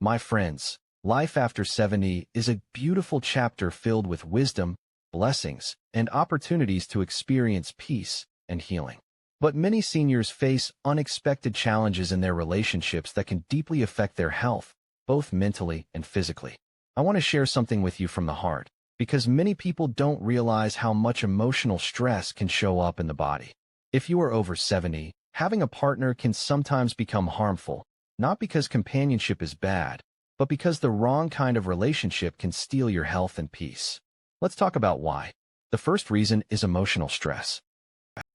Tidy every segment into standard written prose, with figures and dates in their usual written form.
My friends, life after 70 is a beautiful chapter filled with wisdom, blessings, and opportunities to experience peace and healing. But many seniors face unexpected challenges in their relationships that can deeply affect their health, both mentally and physically. I want to share something with you from the heart, because many people don't realize how much emotional stress can show up in the body. If you are over 70, having a partner can sometimes become harmful, not because companionship is bad, but because the wrong kind of relationship can steal your health and peace. Let's talk about why. The first reason is emotional stress.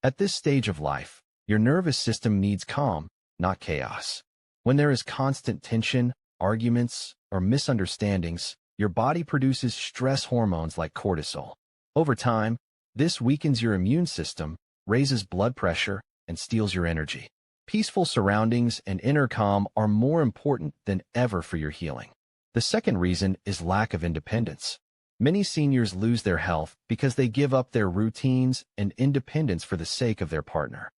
At this stage of life, your nervous system needs calm, not chaos. When there is constant tension, arguments, or misunderstandings, your body produces stress hormones like cortisol. Over time, this weakens your immune system, raises blood pressure, and steals your energy. Peaceful surroundings and inner calm are more important than ever for your healing. The second reason is lack of independence. Many seniors lose their health because they give up their routines and independence for the sake of their partner.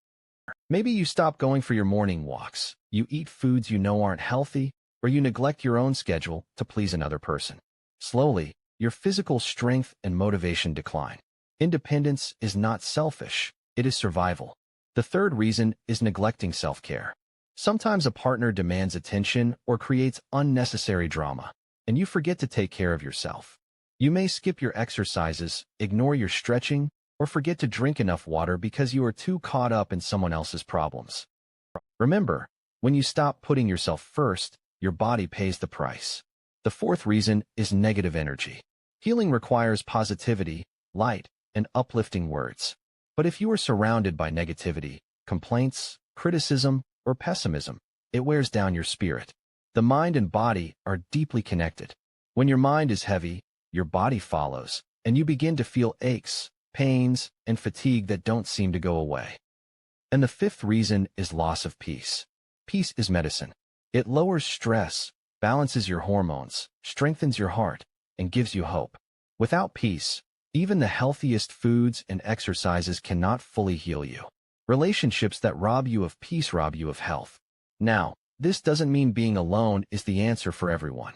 Maybe you stop going for your morning walks, you eat foods you know aren't healthy, or you neglect your own schedule to please another person. Slowly, your physical strength and motivation decline. Independence is not selfish, it is survival. The third reason is neglecting self-care. Sometimes a partner demands attention or creates unnecessary drama, and you forget to take care of yourself. You may skip your exercises, ignore your stretching, or forget to drink enough water because you are too caught up in someone else's problems. Remember, when you stop putting yourself first, your body pays the price. The fourth reason is negative energy. Healing requires positivity, light, and uplifting words. But if you are surrounded by negativity, complaints, criticism, or pessimism, it wears down your spirit. The mind and body are deeply connected. When your mind is heavy, your body follows, and you begin to feel aches, pains, and fatigue that don't seem to go away. And the fifth reason is loss of peace. Peace is medicine. It lowers stress, balances your hormones, strengthens your heart, and gives you hope. Without peace, even the healthiest foods and exercises cannot fully heal you. Relationships that rob you of peace rob you of health. Now, this doesn't mean being alone is the answer for everyone.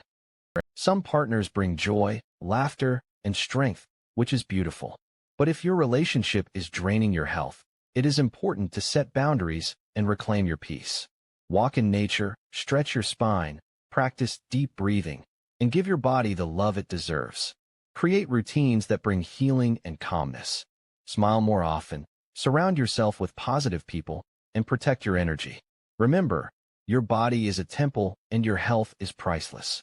Some partners bring joy, laughter, and strength, which is beautiful. But if your relationship is draining your health, it is important to set boundaries and reclaim your peace. Walk in nature, stretch your spine, practice deep breathing, and give your body the love it deserves. Create routines that bring healing and calmness. Smile more often, surround yourself with positive people, and protect your energy. Remember, your body is a temple and your health is priceless.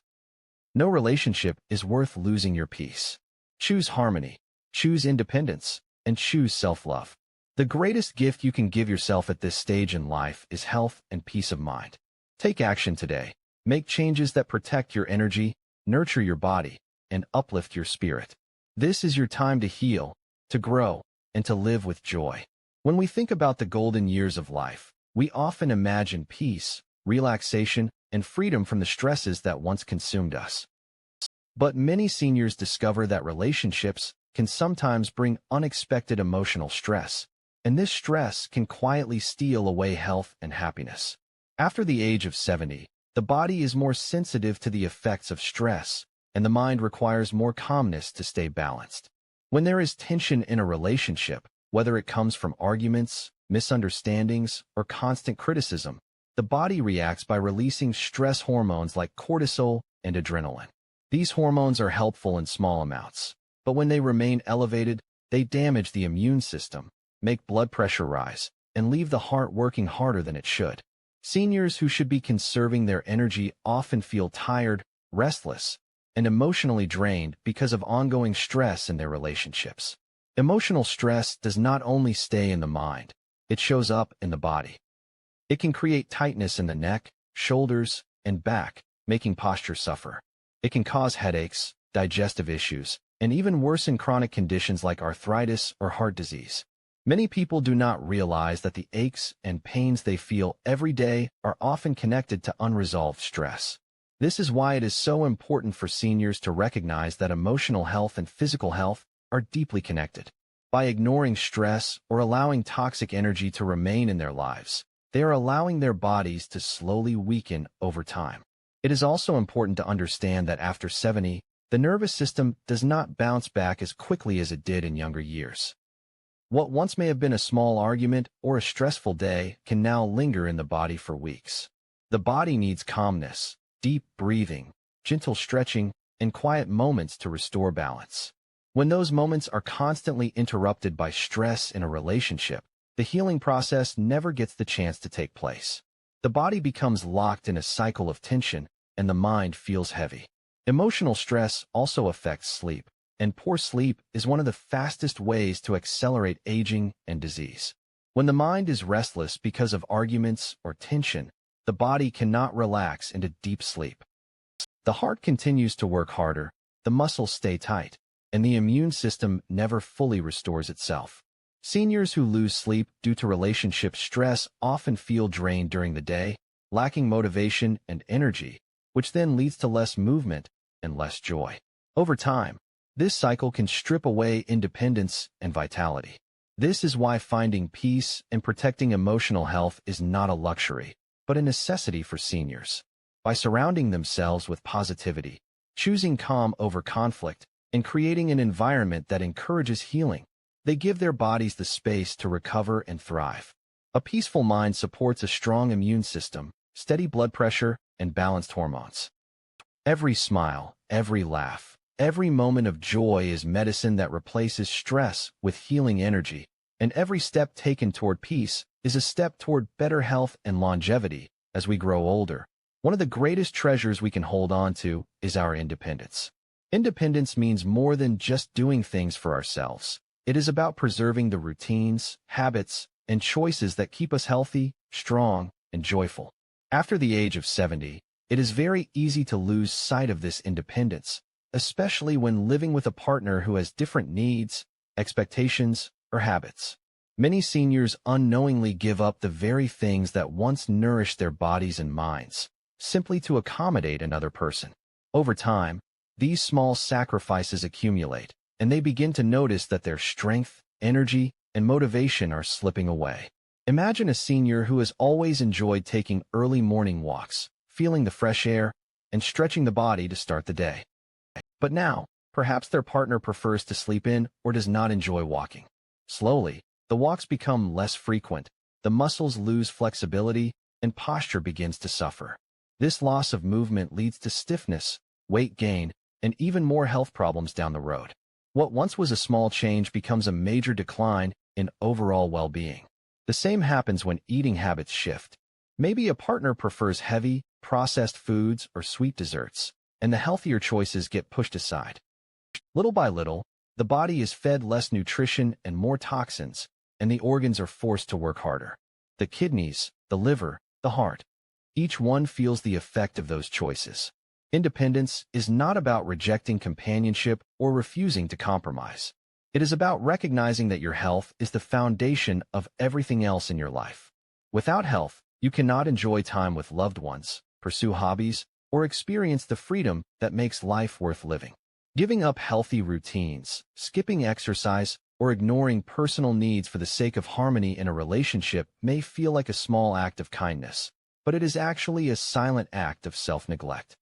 No relationship is worth losing your peace. Choose harmony, choose independence, and choose self-love. The greatest gift you can give yourself at this stage in life is health and peace of mind. Take action today. Make changes that protect your energy, nurture your body, and uplift your spirit. This is your time to heal, to grow, and to live with joy. When we think about the golden years of life, we often imagine peace, relaxation, and freedom from the stresses that once consumed us. But many seniors discover that relationships can sometimes bring unexpected emotional stress, and this stress can quietly steal away health and happiness. After the age of 70, the body is more sensitive to the effects of stress, and the mind requires more calmness to stay balanced. When there is tension in a relationship, whether it comes from arguments, misunderstandings, or constant criticism, the body reacts by releasing stress hormones like cortisol and adrenaline. These hormones are helpful in small amounts, but when they remain elevated, they damage the immune system, make blood pressure rise, and leave the heart working harder than it should. Seniors who should be conserving their energy often feel tired, restless, and emotionally drained because of ongoing stress in their relationships. Emotional stress does not only stay in the mind, it shows up in the body. It can create tightness in the neck, shoulders, and back, making posture suffer. It can cause headaches, digestive issues, and even worsen chronic conditions like arthritis or heart disease. Many people do not realize that the aches and pains they feel every day are often connected to unresolved stress. This is why it is so important for seniors to recognize that emotional health and physical health are deeply connected. By ignoring stress or allowing toxic energy to remain in their lives, they are allowing their bodies to slowly weaken over time. It is also important to understand that after 70, the nervous system does not bounce back as quickly as it did in younger years. What once may have been a small argument or a stressful day can now linger in the body for weeks. The body needs calmness, deep breathing, gentle stretching, and quiet moments to restore balance. When those moments are constantly interrupted by stress in a relationship, the healing process never gets the chance to take place. The body becomes locked in a cycle of tension, and the mind feels heavy. Emotional stress also affects sleep, and poor sleep is one of the fastest ways to accelerate aging and disease. When the mind is restless because of arguments or tension, the body cannot relax into deep sleep. The heart continues to work harder, the muscles stay tight, and the immune system never fully restores itself. Seniors who lose sleep due to relationship stress often feel drained during the day, lacking motivation and energy, which then leads to less movement and less joy. Over time, this cycle can strip away independence and vitality. This is why finding peace and protecting emotional health is not a luxury, but a necessity for seniors. By surrounding themselves with positivity, choosing calm over conflict, and creating an environment that encourages healing, they give their bodies the space to recover and thrive. A peaceful mind supports a strong immune system, steady blood pressure, and balanced hormones. Every smile, every laugh, every moment of joy is medicine that replaces stress with healing energy, and every step taken toward peace is a step toward better health and longevity as we grow older. One of the greatest treasures we can hold on to is our independence. Independence means more than just doing things for ourselves. It is about preserving the routines, habits, and choices that keep us healthy, strong, and joyful. After the age of 70, it is very easy to lose sight of this independence, especially when living with a partner who has different needs, expectations, or habits. Many seniors unknowingly give up the very things that once nourished their bodies and minds, simply to accommodate another person. Over time, these small sacrifices accumulate, and they begin to notice that their strength, energy, and motivation are slipping away. Imagine a senior who has always enjoyed taking early morning walks, feeling the fresh air, and stretching the body to start the day. But now, perhaps their partner prefers to sleep in or does not enjoy walking. Slowly, the walks become less frequent, the muscles lose flexibility, and posture begins to suffer. This loss of movement leads to stiffness, weight gain, and even more health problems down the road. What once was a small change becomes a major decline in overall well-being. The same happens when eating habits shift. Maybe a partner prefers heavy, processed foods or sweet desserts, and the healthier choices get pushed aside. Little by little, the body is fed less nutrition and more toxins, and the organs are forced to work harder. The kidneys, the liver, the heart. Each one feels the effect of those choices. Independence is not about rejecting companionship or refusing to compromise. It is about recognizing that your health is the foundation of everything else in your life. Without health, you cannot enjoy time with loved ones, pursue hobbies, or experience the freedom that makes life worth living. Giving up healthy routines, skipping exercise, or ignoring personal needs for the sake of harmony in a relationship may feel like a small act of kindness, but it is actually a silent act of self-neglect.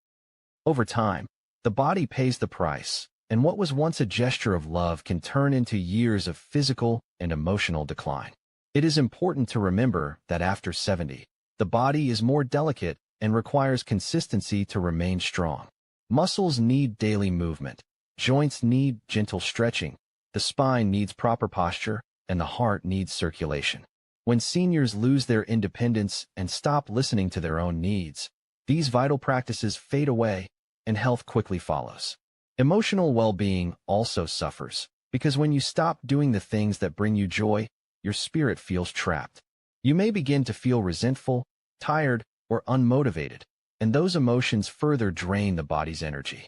Over time, the body pays the price, and what was once a gesture of love can turn into years of physical and emotional decline. It is important to remember that after 70, the body is more delicate and requires consistency to remain strong. Muscles need daily movement, joints need gentle stretching, the spine needs proper posture, and the heart needs circulation. When seniors lose their independence and stop listening to their own needs, these vital practices fade away, and health quickly follows. Emotional well-being also suffers, because when you stop doing the things that bring you joy, your spirit feels trapped. You may begin to feel resentful, tired, or unmotivated, and those emotions further drain the body's energy.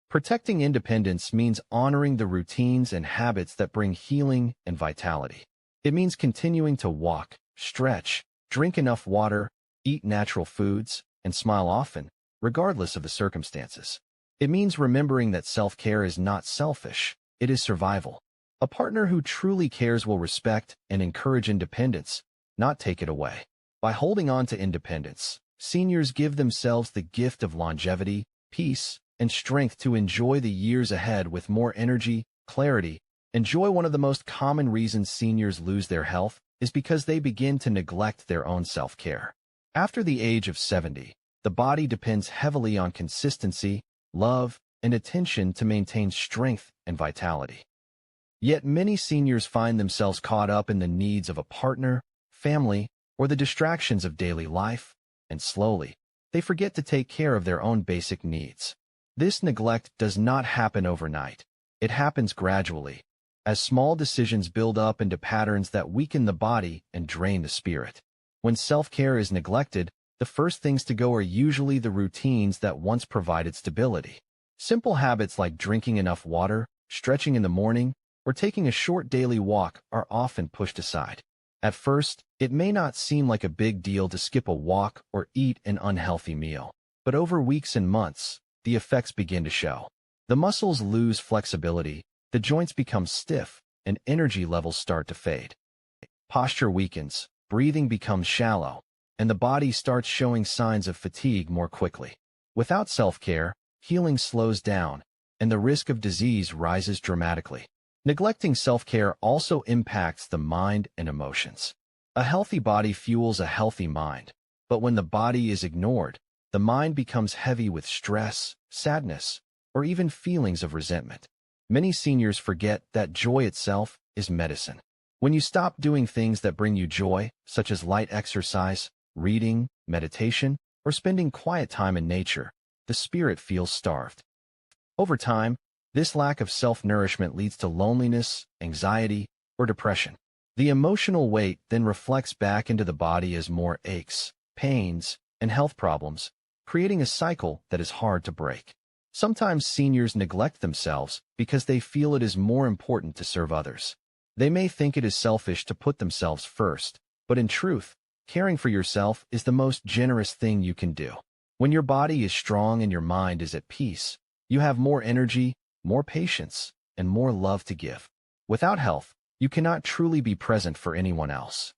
Protecting independence means honoring the routines and habits that bring healing and vitality. It means continuing to walk, stretch, drink enough water, eat natural foods, and smile often, regardless of the circumstances. It means remembering that self-care is not selfish, it is survival. A partner who truly cares will respect and encourage independence, not take it away. By holding on to independence, seniors give themselves the gift of longevity, peace, and strength to enjoy the years ahead with more energy, clarity, and joy. One of the most common reasons seniors lose their health is because they begin to neglect their own self-care. After the age of 70, the body depends heavily on consistency, love, and attention to maintain strength and vitality. Yet many seniors find themselves caught up in the needs of a partner, family, or the distractions of daily life, and slowly, they forget to take care of their own basic needs. This neglect does not happen overnight. It happens gradually, as small decisions build up into patterns that weaken the body and drain the spirit. When self-care is neglected, the first things to go are usually the routines that once provided stability. Simple habits like drinking enough water, stretching in the morning, or taking a short daily walk are often pushed aside. At first, it may not seem like a big deal to skip a walk or eat an unhealthy meal, but over weeks and months, the effects begin to show. The muscles lose flexibility, the joints become stiff, and energy levels start to fade. Posture weakens, breathing becomes shallow, and the body starts showing signs of fatigue more quickly. Without self-care, healing slows down, and the risk of disease rises dramatically. Neglecting self-care also impacts the mind and emotions. A healthy body fuels a healthy mind, but when the body is ignored, the mind becomes heavy with stress, sadness, or even feelings of resentment. Many seniors forget that joy itself is medicine. When you stop doing things that bring you joy, such as light exercise, reading, meditation, or spending quiet time in nature, the spirit feels starved. Over time, this lack of self-nourishment leads to loneliness, anxiety, or depression. The emotional weight then reflects back into the body as more aches, pains, and health problems, creating a cycle that is hard to break. Sometimes seniors neglect themselves because they feel it is more important to serve others. They may think it is selfish to put themselves first, but in truth, caring for yourself is the most generous thing you can do. When your body is strong and your mind is at peace, you have more energy, more patience, and more love to give. Without health, you cannot truly be present for anyone else.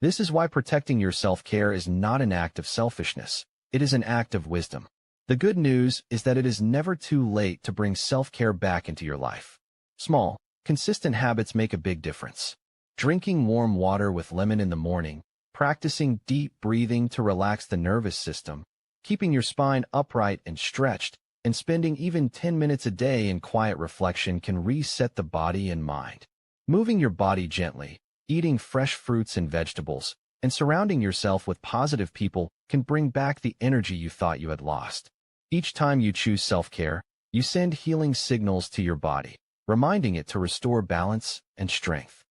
This is why protecting your self-care is not an act of selfishness. It is an act of wisdom. The good news is that it is never too late to bring self-care back into your life. Small, consistent habits make a big difference. Drinking warm water with lemon in the morning, practicing deep breathing to relax the nervous system, keeping your spine upright and stretched, and spending even 10 minutes a day in quiet reflection can reset the body and mind. Moving your body gently, eating fresh fruits and vegetables, and surrounding yourself with positive people can bring back the energy you thought you had lost. Each time you choose self-care, you send healing signals to your body, reminding it to restore balance and strength.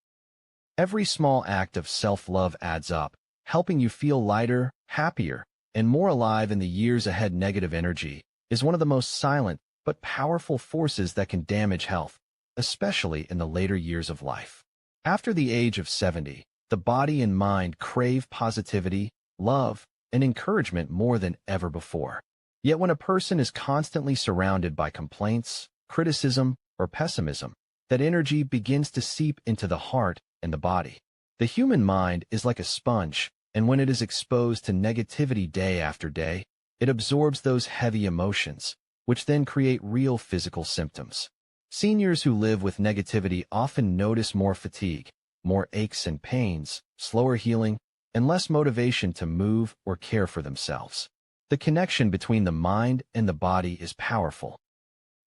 Every small act of self-love adds up, helping you feel lighter, happier, and more alive in the years ahead. Negative energy is one of the most silent but powerful forces that can damage health, especially in the later years of life. After the age of 70, the body and mind crave positivity, love, and encouragement more than ever before. Yet when a person is constantly surrounded by complaints, criticism, or pessimism, that energy begins to seep into the heart and the body. The human mind is like a sponge, and when it is exposed to negativity day after day, it absorbs those heavy emotions, which then create real physical symptoms. Seniors who live with negativity often notice more fatigue, more aches and pains, slower healing, and less motivation to move or care for themselves. The connection between the mind and the body is powerful.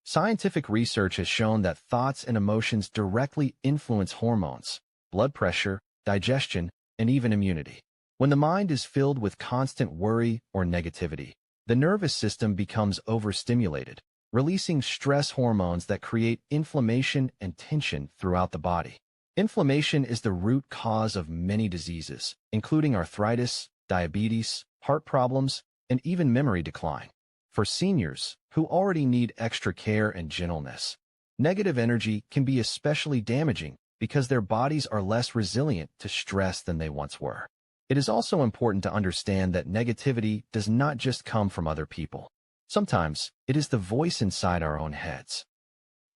Scientific research has shown that thoughts and emotions directly influence hormones, blood pressure, digestion, and even immunity. When the mind is filled with constant worry or negativity, the nervous system becomes overstimulated, releasing stress hormones that create inflammation and tension throughout the body. Inflammation is the root cause of many diseases, including arthritis, diabetes, heart problems, and even memory decline. For seniors, who already need extra care and gentleness, negative energy can be especially damaging because their bodies are less resilient to stress than they once were. It is also important to understand that negativity does not just come from other people. Sometimes, it is the voice inside our own heads.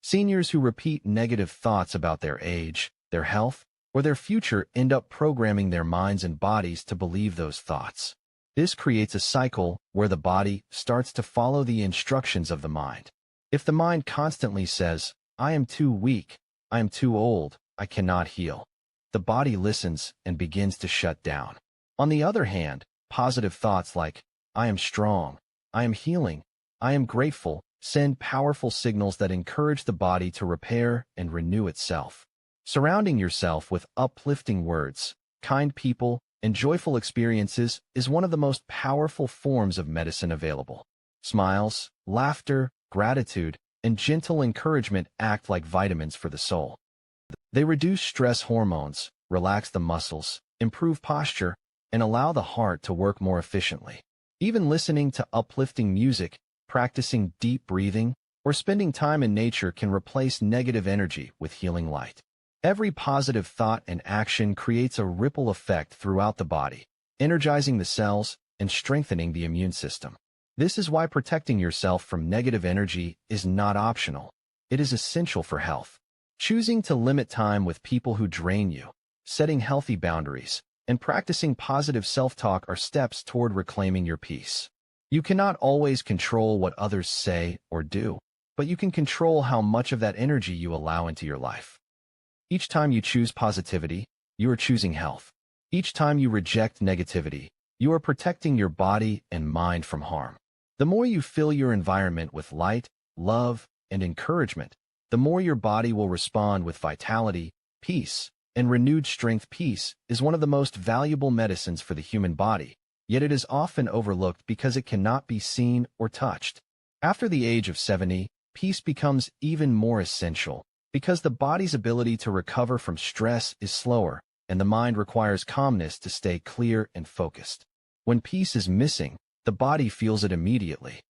Seniors who repeat negative thoughts about their age, their health, or their future end up programming their minds and bodies to believe those thoughts. This creates a cycle where the body starts to follow the instructions of the mind. If the mind constantly says, "I am too weak, I am too old, I cannot heal," the body listens and begins to shut down. On the other hand, positive thoughts like, "I am strong, I am healing, I am grateful," send powerful signals that encourage the body to repair and renew itself. Surrounding yourself with uplifting words, kind people, and joyful experiences is one of the most powerful forms of medicine available. Smiles, laughter, gratitude, and gentle encouragement act like vitamins for the soul. They reduce stress hormones, relax the muscles, improve posture, and allow the heart to work more efficiently. Even listening to uplifting music, practicing deep breathing, or spending time in nature can replace negative energy with healing light. Every positive thought and action creates a ripple effect throughout the body, energizing the cells and strengthening the immune system. This is why protecting yourself from negative energy is not optional. It is essential for health. Choosing to limit time with people who drain you, setting healthy boundaries, and practicing positive self-talk are steps toward reclaiming your peace. You cannot always control what others say or do, but you can control how much of that energy you allow into your life. Each time you choose positivity, you are choosing health. Each time you reject negativity, you are protecting your body and mind from harm. The more you fill your environment with light, love, and encouragement, the more your body will respond with vitality, peace, and renewed strength. Peace is one of the most valuable medicines for the human body, yet it is often overlooked because it cannot be seen or touched. After the age of 70, peace becomes even more essential because the body's ability to recover from stress is slower, and the mind requires calmness to stay clear and focused. When peace is missing, the body feels it immediately.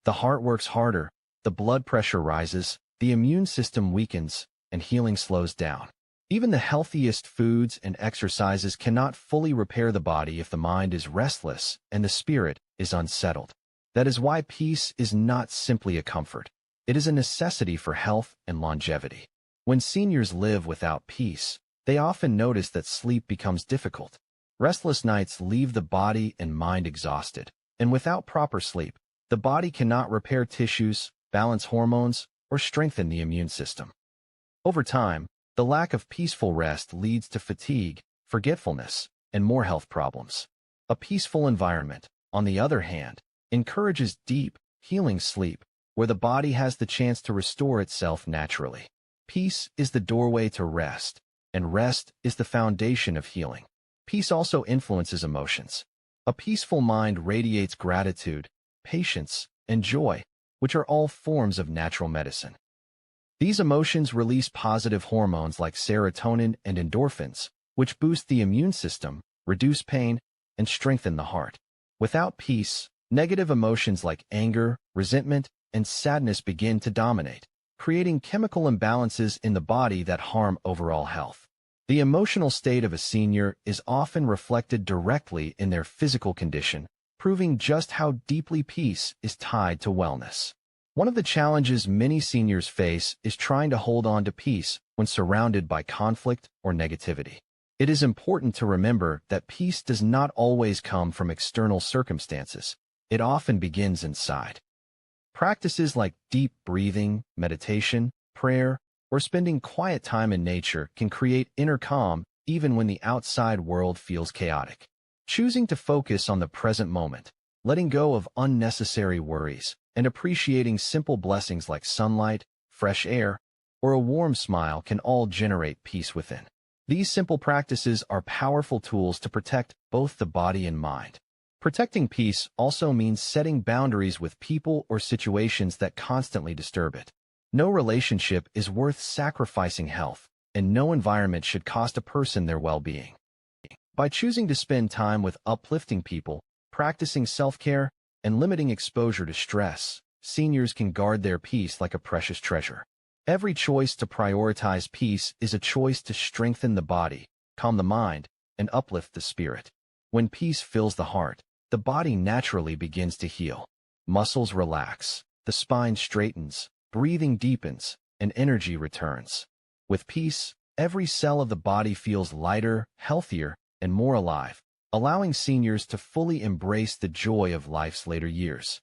The heart works harder, the blood pressure rises, the immune system weakens, and healing slows down. Even the healthiest foods and exercises cannot fully repair the body if the mind is restless and the spirit is unsettled. That is why peace is not simply a comfort. It is a necessity for health and longevity. When seniors live without peace, they often notice that sleep becomes difficult. Restless nights leave the body and mind exhausted, and without proper sleep, the body cannot repair tissues, balance hormones, or strengthen the immune system. Over time, the lack of peaceful rest leads to fatigue, forgetfulness, and more health problems. A peaceful environment, on the other hand, encourages deep, healing sleep, where the body has the chance to restore itself naturally. Peace is the doorway to rest, and rest is the foundation of healing. Peace also influences emotions. A peaceful mind radiates gratitude, patience, and joy, which are all forms of natural medicine. These emotions release positive hormones like serotonin and endorphins, which boost the immune system, reduce pain, and strengthen the heart. Without peace, negative emotions like anger, resentment, and sadness begin to dominate, creating chemical imbalances in the body that harm overall health. The emotional state of a senior is often reflected directly in their physical condition, proving just how deeply peace is tied to wellness. One of the challenges many seniors face is trying to hold on to peace when surrounded by conflict or negativity. It is important to remember that peace does not always come from external circumstances. It often begins inside. Practices like deep breathing, meditation, prayer, or spending quiet time in nature can create inner calm even when the outside world feels chaotic. Choosing to focus on the present moment, letting go of unnecessary worries, and appreciating simple blessings like sunlight, fresh air, or a warm smile can all generate peace within. These simple practices are powerful tools to protect both the body and mind. Protecting peace also means setting boundaries with people or situations that constantly disturb it. No relationship is worth sacrificing health, and no environment should cost a person their well-being. By choosing to spend time with uplifting people, practicing self-care, and limiting exposure to stress, seniors can guard their peace like a precious treasure. Every choice to prioritize peace is a choice to strengthen the body, calm the mind, and uplift the spirit. When peace fills the heart, the body naturally begins to heal. Muscles relax, the spine straightens, breathing deepens, and energy returns. With peace, every cell of the body feels lighter, healthier, and more alive, allowing seniors to fully embrace the joy of life's later years.